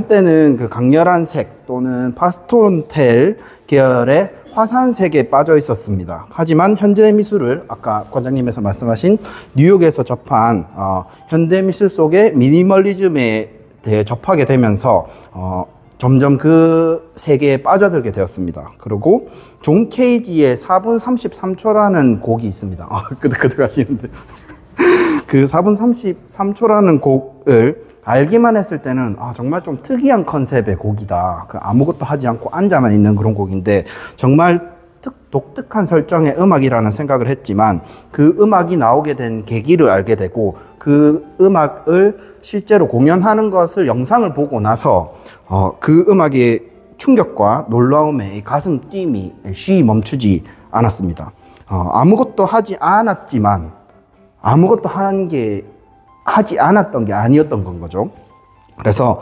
때는 그 강렬한 색 또는 파스톤텔 계열의 화산색에 빠져 있었습니다. 하지만 현대미술을 아까 관장님께서 말씀하신 뉴욕에서 접한 현대미술 속의 미니멀리즘에 대해 접하게 되면서 점점 그 세계에 빠져들게 되었습니다. 그리고 존 케이지의 4분 33초라는 곡이 있습니다. 그대로 가시는데 그 4분 33초라는 곡을 알기만 했을 때는 정말 좀 특이한 컨셉의 곡이다. 아무것도 하지 않고 앉아만 있는 그런 곡인데 정말 독특한 설정의 음악이라는 생각을 했지만 그 음악이 나오게 된 계기를 알게 되고 그 음악을 실제로 공연하는 것을 영상을 보고 나서 그 음악의 충격과 놀라움에 가슴 뛰임이 쉬이 멈추지 않았습니다. 아무것도 하지 않았지만 아무것도 하지 않았던 게 아니었던 건 거죠. 그래서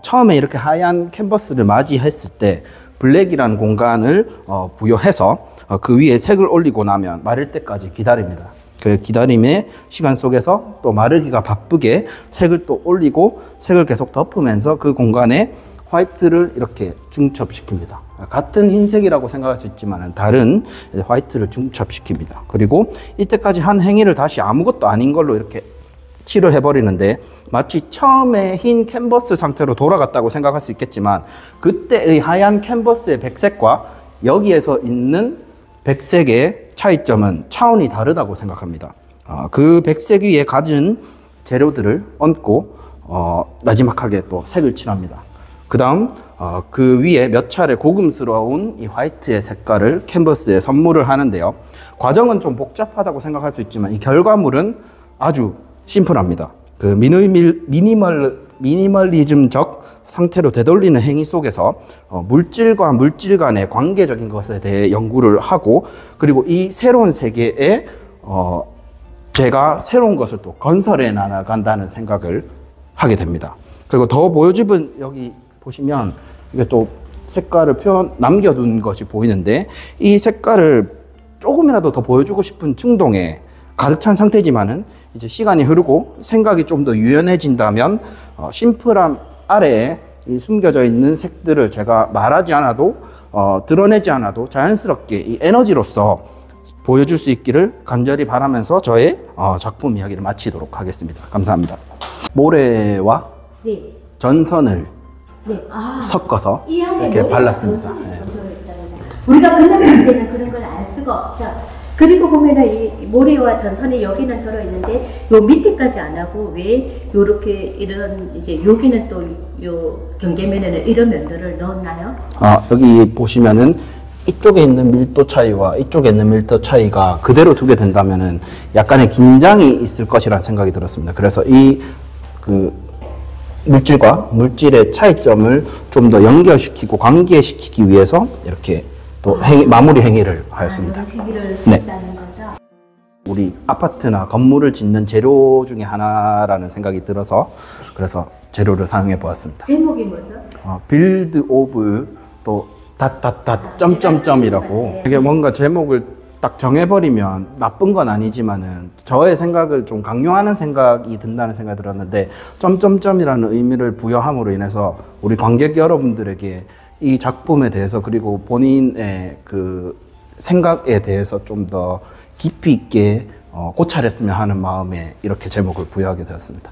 처음에 이렇게 하얀 캔버스를 맞이했을 때 블랙이라는 공간을 부여해서 그 위에 색을 올리고 나면 마를 때까지 기다립니다. 그 기다림의 시간 속에서 또 마르기가 바쁘게 색을 또 올리고 색을 계속 덮으면서 그 공간에 화이트를 이렇게 중첩시킵니다. 같은 흰색이라고 생각할 수 있지만 다른 화이트를 중첩시킵니다. 그리고 이때까지 한 행위를 다시 아무것도 아닌 걸로 이렇게 칠을 해버리는데 마치 처음에 흰 캔버스 상태로 돌아갔다고 생각할 수 있겠지만 그때의 하얀 캔버스의 백색과 여기에서 있는 백색의 차이점은 차원이 다르다고 생각합니다. 그 백색 위에 가진 재료들을 얹고 나지막하게 또 색을 칠합니다. 그 다음 그 위에 몇 차례 고급스러운 이 화이트의 색깔을 캔버스에 선물을 하는데요. 과정은 좀 복잡하다고 생각할 수 있지만 이 결과물은 아주 심플합니다. 그 미니멀리즘적 상태로 되돌리는 행위 속에서 물질과 물질 간의 관계적인 것에 대해 연구를 하고 그리고 이 새로운 세계에 제가 새로운 것을 또 건설해 나간다는 생각을 하게 됩니다. 그리고 더 보여집은 여기 보시면 이게 또 색깔을 남겨둔 것이 보이는데 이 색깔을 조금이라도 더 보여주고 싶은 충동에 가득 찬 상태지만은 이제 시간이 흐르고 생각이 좀 더 유연해진다면 심플함 아래에 이 숨겨져 있는 색들을 제가 말하지 않아도 드러내지 않아도 자연스럽게 이 에너지로서 보여줄 수 있기를 간절히 바라면서 저의 작품 이야기를 마치도록 하겠습니다. 감사합니다. 모래와 전선을 섞어서 이렇게 발랐습니다. 우리가 그냥 볼 때는 그런 걸 알 수가 없죠. 그리고 보면은 이 모래와 전선이 여기는 들어있는데 요 밑에까지 안 하고 왜 요렇게 이런 이제 여기는 또 요 경계면에는 이런 면들을 넣었나요? 여기 보시면은 이쪽에 있는 밀도 차이와 이쪽에 있는 밀도 차이가 그대로 두게 된다면은 약간의 긴장이 있을 것이라는 생각이 들었습니다. 그래서 이 물질과 물질의 차이점을 좀 더 연결시키고 관계시키기 위해서 이렇게 또 마무리 행위를 하였습니다. 행위를 했다는 거죠? 우리 아파트나 건물을 짓는 재료 중에 하나라는 생각이 들어서 그래서 재료를 사용해 보았습니다. 제목이 뭐죠? 빌드 오브 또 점점점이라고. 이게 뭔가 제목을 딱 정해버리면 나쁜 건 아니지만은 저의 생각을 좀 강요하는 생각이 든다는 생각이 들었는데 점점점이라는 의미를 부여함으로 인해서 우리 관객 여러분들에게 이 작품에 대해서 그리고 본인의 그 생각에 대해서 좀 더 깊이 있게 고찰했으면 하는 마음에 이렇게 제목을 부여하게 되었습니다.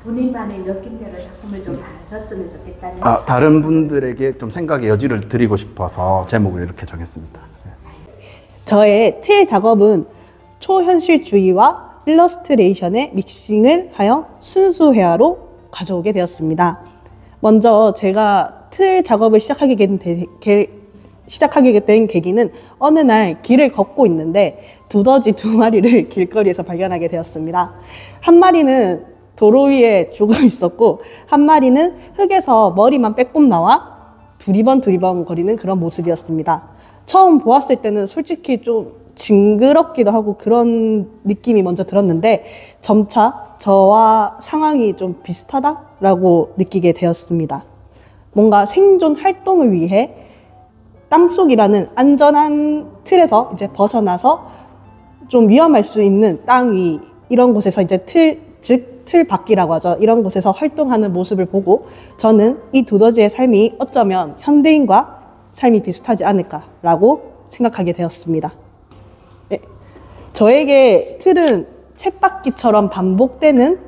본인만의 느낌대로 작품을 좀 다뤄줬으면 좋겠다는. 다른 분들에게 좀 생각의 여지를 드리고 싶어서 제목을 이렇게 정했습니다. 저의 틀 작업은 초현실주의와 일러스트레이션의 믹싱을 하여 순수 회화로 가져오게 되었습니다. 먼저 제가 틀 작업을 시작하게 된 계기는 어느 날 길을 걷고 있는데 두더지 2마리를 길거리에서 발견하게 되었습니다. 한 마리는 도로 위에 죽어 있었고 한 마리는 흙에서 머리만 빼꼼 나와 두리번 거리는 그런 모습이었습니다. 처음 보았을 때는 솔직히 좀 징그럽기도 하고 그런 느낌이 먼저 들었는데 점차 저와 상황이 좀 비슷하다라고 느끼게 되었습니다. 뭔가 생존 활동을 위해 땅속이라는 안전한 틀에서 이제 벗어나서 좀 위험할 수 있는 땅 위 이런 곳에서 이제 즉 틀밖이라고 하죠. 이런 곳에서 활동하는 모습을 보고 저는 이 두더지의 삶이 어쩌면 현대인과 삶이 비슷하지 않을까라고 생각하게 되었습니다. 네. 저에게 틀은 쳇바퀴처럼 반복되는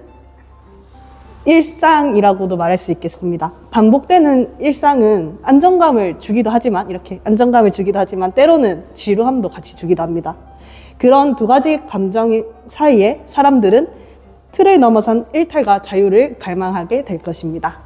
일상이라고도 말할 수 있겠습니다. 반복되는 일상은 안정감을 주기도 하지만 때로는 지루함도 같이 주기도 합니다. 그런 두 가지 감정 사이에 사람들은 틀을 넘어선 일탈과 자유를 갈망하게 될 것입니다.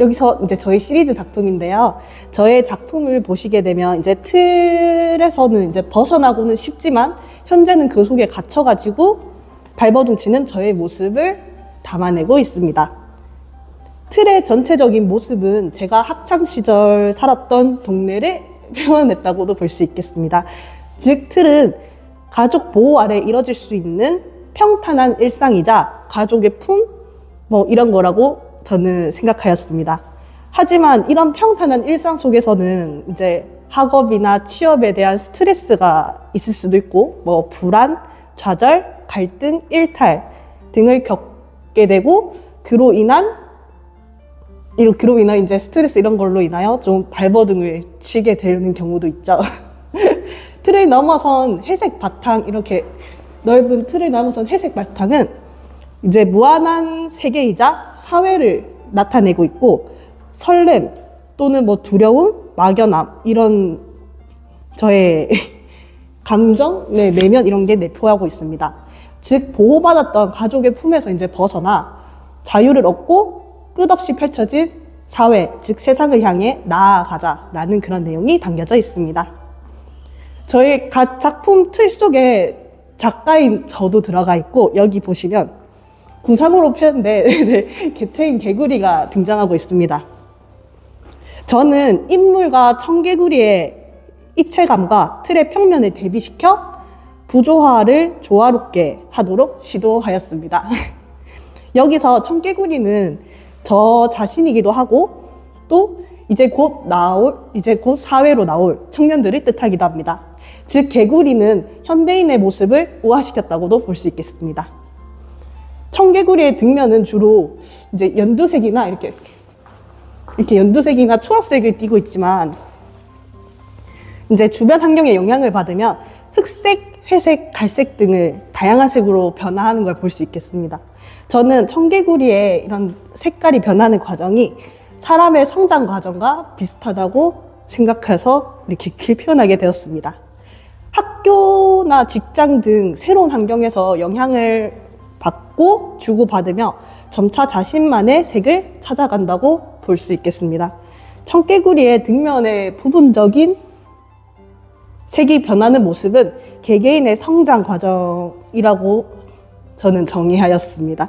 여기서 이제 저희 시리즈 작품인데요. 저의 작품을 보시게 되면 이제 틀에서는 이제 벗어나고는 쉽지만 현재는 그 속에 갇혀가지고 발버둥 치는 저의 모습을 담아내고 있습니다. 틀의 전체적인 모습은 제가 학창시절 살았던 동네를 표현했다고도 볼 수 있겠습니다. 즉, 틀은 가족 보호 아래 이뤄질 수 있는 평탄한 일상이자 가족의 품? 이런 거라고 저는 생각하였습니다. 하지만 이런 평탄한 일상 속에서는 이제 학업이나 취업에 대한 스트레스가 있을 수도 있고, 불안, 좌절, 갈등, 일탈 등을 겪게 되고, 그로 인한 이제 스트레스 이런 걸로 인하여 좀 발버둥을 치게 되는 경우도 있죠. 틀을 넘어선 회색 바탕, 이렇게 넓은 틀을 넘어선 회색 바탕은 이제 무한한 세계이자 사회를 나타내고 있고, 설렘 또는 두려움, 막연함 이런 저의 감정, 내면 이런 게 내포하고 있습니다. 즉, 보호받았던 가족의 품에서 이제 벗어나 자유를 얻고 끝없이 펼쳐진 사회, 즉 세상을 향해 나아가자라는 그런 내용이 담겨져 있습니다. 저희 각 작품 틀 속에 작가인 저도 들어가 있고, 여기 보시면 구상으로 표현된 개체인 개구리가 등장하고 있습니다. 저는 인물과 청개구리의 입체감과 틀의 평면을 대비시켜 부조화를 조화롭게 하도록 시도하였습니다. 여기서 청개구리는 저 자신이기도 하고, 또 이제 곧 사회로 나올 청년들을 뜻하기도 합니다. 즉, 개구리는 현대인의 모습을 우화시켰다고도 볼 수 있겠습니다. 청개구리의 등면은 주로 이제 연두색이나 이렇게 연두색이나 초록색을 띠고 있지만, 이제 주변 환경의 영향을 받으면 흑색, 회색, 갈색 등을 다양한 색으로 변화하는 걸 볼 수 있겠습니다. 저는 청개구리의 이런 색깔이 변하는 과정이 사람의 성장 과정과 비슷하다고 생각해서 이렇게 표현하게 되었습니다. 학교나 직장 등 새로운 환경에서 영향을 받고 주고받으며 점차 자신만의 색을 찾아간다고 볼 수 있겠습니다. 청개구리의 등면의 부분적인 색이 변하는 모습은 개개인의 성장 과정이라고 저는 정의하였습니다.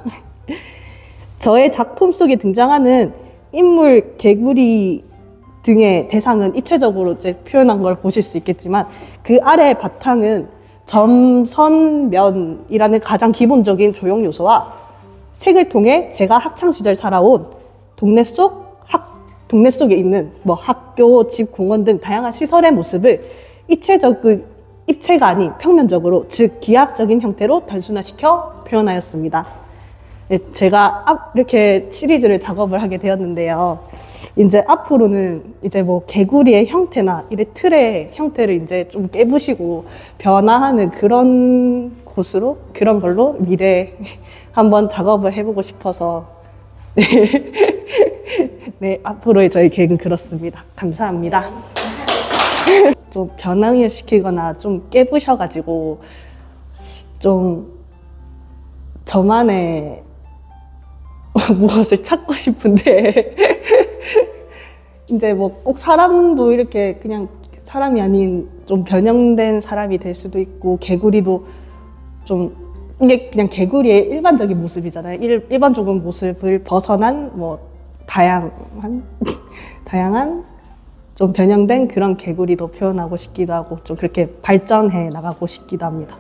저의 작품 속에 등장하는 인물, 개구리 등의 대상은 입체적으로 이제 표현한 걸 보실 수 있겠지만, 그 아래 바탕은 점선면이라는 가장 기본적인 조형 요소와 색을 통해 제가 학창시절 살아온 동네 속에 있는 학교, 집, 공원 등 다양한 시설의 모습을 입체가 아닌 평면적으로, 즉 기하학적인 형태로 단순화시켜 표현하였습니다. 제가 이렇게 시리즈를 작업을 하게 되었는데요. 이제 앞으로는 이제 개구리의 형태나 이 틀의 형태를 이제 좀 깨부시고 변화하는 그런 걸로 미래에 한번 작업을 해보고 싶어서 네, 앞으로의 저희 계획은 그렇습니다. 감사합니다. 좀 변형을 시키거나 좀 깨부셔가지고 좀 저만의 무엇을 찾고 싶은데 이제 꼭 사람도 이렇게 그냥 사람이 아닌 좀 변형된 사람이 될 수도 있고, 개구리도 좀 이게 그냥 개구리의 일반적인 모습이잖아요. 일반적인 모습을 벗어난 다양한 좀 변형된 그런 개구리도 표현하고 싶기도 하고, 좀 그렇게 발전해 나가고 싶기도 합니다.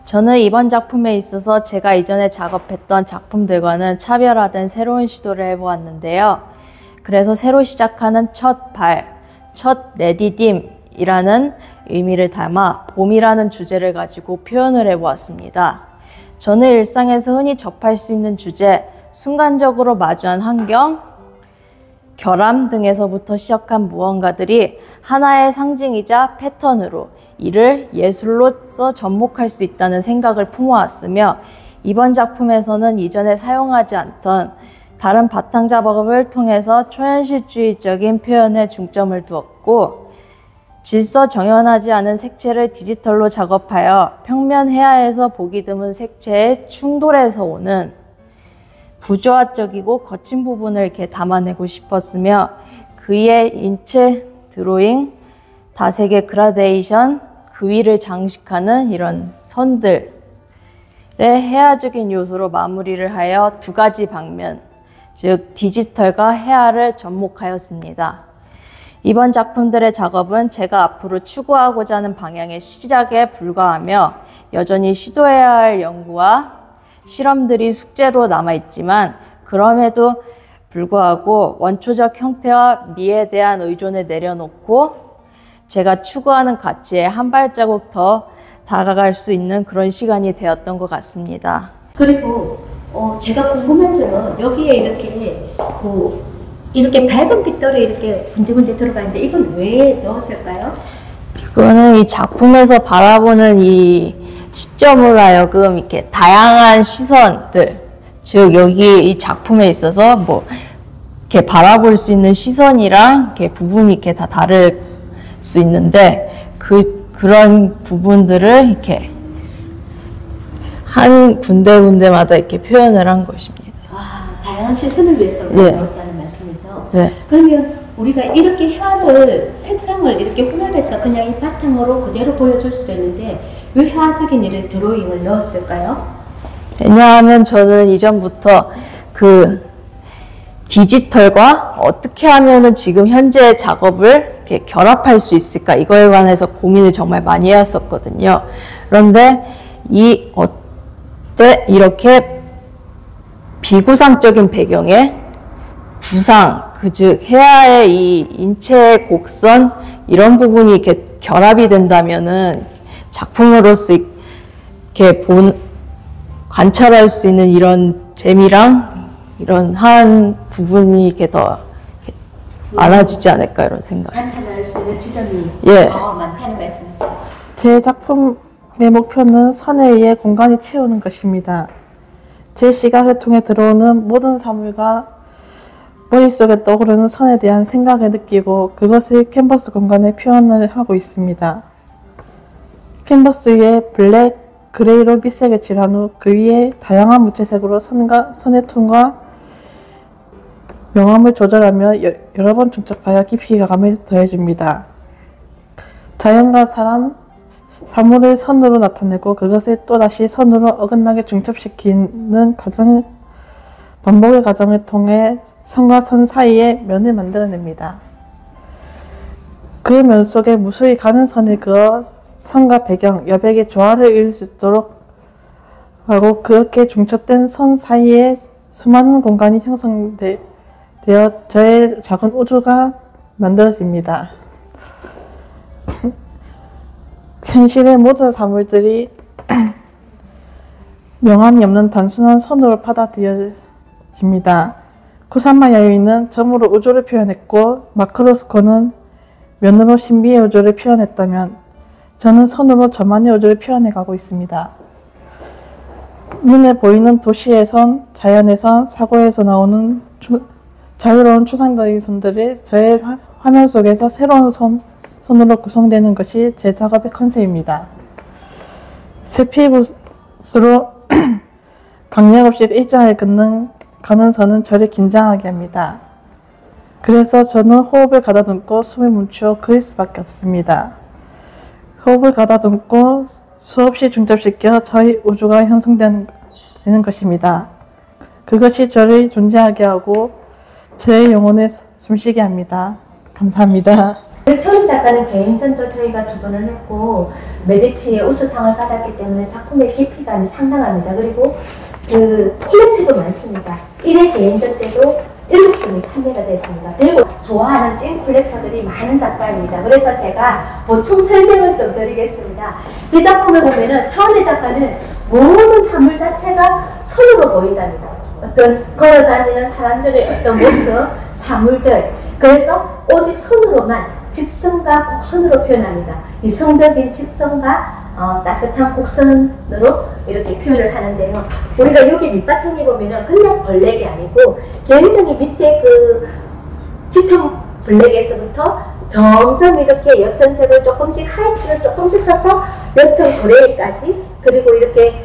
저는 이번 작품에 있어서 제가 이전에 작업했던 작품들과는 차별화된 새로운 시도를 해보았는데요. 그래서 새로 시작하는 첫 레디딤이라는 의미를 담아 봄이라는 주제를 가지고 표현을 해보았습니다. 저는 일상에서 흔히 접할 수 있는 주제, 순간적으로 마주한 환경, 결함 등에서부터 시작한 무언가들이 하나의 상징이자 패턴으로 이를 예술로서 접목할 수 있다는 생각을 품어왔으며, 이번 작품에서는 이전에 사용하지 않던 다른 바탕 작업을 통해서 초현실주의적인 표현에 중점을 두었고, 질서 정연하지 않은 색채를 디지털로 작업하여 평면 해야에서 보기 드문 색채의 충돌에서 오는 부조화적이고 거친 부분을 이렇게 담아내고 싶었으며, 그의 인체 드로잉, 다색의 그라데이션, 그 위를 장식하는 이런 선들의 해아적인 요소로 마무리를 하여 두 가지 방면, 즉 디지털과 해아를 접목하였습니다. 이번 작품들의 작업은 제가 앞으로 추구하고자 하는 방향의 시작에 불과하며 여전히 시도해야 할 연구와 실험들이 숙제로 남아있지만, 그럼에도 불구하고 원초적 형태와 미에 대한 의존을 내려놓고 제가 추구하는 가치에 한 발자국 더 다가갈 수 있는 그런 시간이 되었던 것 같습니다. 그리고 제가 궁금한 점은 여기에 이렇게 밝은 빛들이 이렇게 군데군데 들어가 있는데 이건 왜 넣었을까요? 이거는 이 작품에서 바라보는 이 시점으로 하여금 이렇게 다양한 시선들, 즉 여기 이 작품에 있어서 뭐 이렇게 바라볼 수 있는 시선이랑 이렇게 부분이 이렇게 다 다를 수 있는데, 그런 부분들을 이렇게 한 군데군데마다 이렇게 표현을 한 것입니다. 다양한 시선을 위해서 넣었다는 말씀이죠. 네. 그러면 우리가 이렇게 회화를, 색상을 이렇게 혼합해서 그냥 이 바탕으로 그대로 보여줄 수도 있는데 왜 회화적인 이런 드로잉을 넣었을까요? 왜냐하면 저는 이전부터 그 디지털과 어떻게 하면은 지금 현재 작업을 이렇게 결합할 수 있을까, 이거에 관해서 고민을 정말 많이 해왔었거든요. 그런데 이렇게 비구상적인 배경에 구상, 즉 해아의 이 인체의 곡선, 이런 부분이 이렇게 결합이 된다면은 작품으로서 이렇게 관찰할 수 있는 이런 재미랑 이런 한 부분이 이렇게 더 많아지지 않을까, 이런 생각. 관찰할 수 있는 지점이 많다는 말씀이죠. 제 작품의 목표는 선에 의해 공간이 채우는 것입니다. 제 시각을 통해 들어오는 모든 사물과 머릿속에 떠오르는 선에 대한 생각을 느끼고 그것을 캔버스 공간에 표현을 하고 있습니다. 캔버스 위에 블랙, 그레이로 밑색을 칠한 후 그 위에 다양한 무채색으로 선의 톤과 명암을 조절하며 여러 번 중첩하여 깊이감을 더해줍니다. 자연과 사물을 선으로 나타내고 그것을 또다시 선으로 어긋나게 중첩시키는 반복의 과정을 통해 선과 선 사이에 면을 만들어냅니다. 그 면 속에 무수히 가는 선을 그어 선과 배경, 여백의 조화를 이룰 수 있도록 하고, 그렇게 중첩된 선 사이에 수많은 공간이 형성되어 저의 작은 우주가 만들어집니다. 현실의 모든 사물들이 명암이 없는 단순한 선으로 받아들여집니다. 쿠사마 야유이는 점으로 우주를 표현했고 마크로스코는 면으로 신비의 우주를 표현했다면 저는 선으로 저만의 우주를 표현해가고 있습니다. 눈에 보이는 도시에선, 자연에선, 사고에서 나오는 자유로운 추상적인 선들이 저의 화면 속에서 새로운 선으로 구성되는 것이 제 작업의 컨셉입니다. 세피붓으로 강약 없이 일정하게 가는 선은 저를 긴장하게 합니다. 그래서 저는 호흡을 가다듬고 숨을 멈추어 그릴 수밖에 없습니다. 호흡을 가다듬고 수없이 중첩시켜 저희 우주가 형성되는 것입니다. 그것이 저를 존재하게 하고 저의 영혼을 숨쉬게 합니다. 감사합니다. 처음 작가는 개인전도 저희가 두 번을 했고 매직치의 우수상을 받았기 때문에 작품의 깊이감이 상당합니다. 그리고 그 콜렉트도 많습니다. 1회 개인전 때도 7점이 판매가 됐습니다. 그리고 좋아하는 찐 콜렉터들이 많은 작가입니다. 그래서 제가 보충 설명을 좀 드리겠습니다. 이 작품을 보면은 처음에 작가는 모든 사물 자체가 선으로 보인답니다. 어떤 걸어다니는 사람들의 어떤 모습, 사물들. 그래서 오직 선으로만 직선과 곡선으로 표현합니다. 이성적인 직선과 따뜻한 곡선으로 이렇게 표현을 하는데요. 우리가 여기 밑바탕에 보면은 그냥 블랙이 아니고 굉장히 밑에 그 짙은 블랙에서부터 점점 이렇게 옅은 색을 조금씩 하이트를 조금씩 써서 옅은 그레이까지, 그리고 이렇게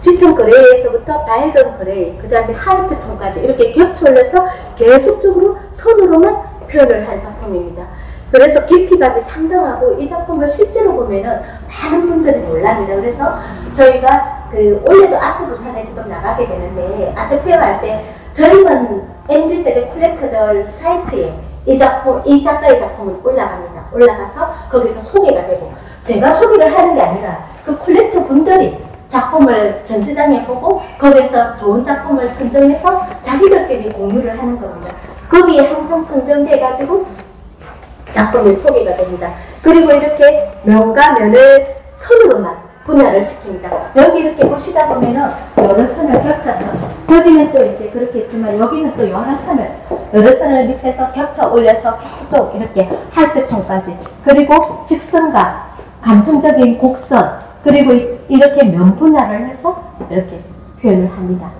짙은 그레이에서부터 밝은 그레이, 그 다음에 하이트 톤까지 이렇게 겹쳐 올려서 계속적으로 손으로만 표현을 한 작품입니다. 그래서 깊이감이 상당하고 이 작품을 실제로 보면은 많은 분들이 놀랍니다. 그래서 저희가 올해도 아트 부산에 지금 나가게 되는데 아트페어 할 때 젊은 MZ세대 콜렉터들 사이트에 이 작가의 작품은 올라갑니다. 올라가서 거기서 소개가 되고, 제가 소개를 하는 게 아니라 그 콜렉터 분들이 작품을 전시장에 보고 거기에서 좋은 작품을 선정해서 자기들끼리 공유를 하는 겁니다. 거기에 항상 선정돼가지고 작품이 소개가 됩니다. 그리고 이렇게 면과 면을 선으로만 분할을 시킵니다. 여기 이렇게 보시다 보면은 여러 선을 겹쳐서, 저기는 또 이제 그렇게 했지만 여기는 또 여러 선을 밑에서 겹쳐 올려서 계속 이렇게 하트톤까지, 그리고 직선과 감성적인 곡선, 그리고 이렇게 면 분할을 해서 이렇게 표현을 합니다.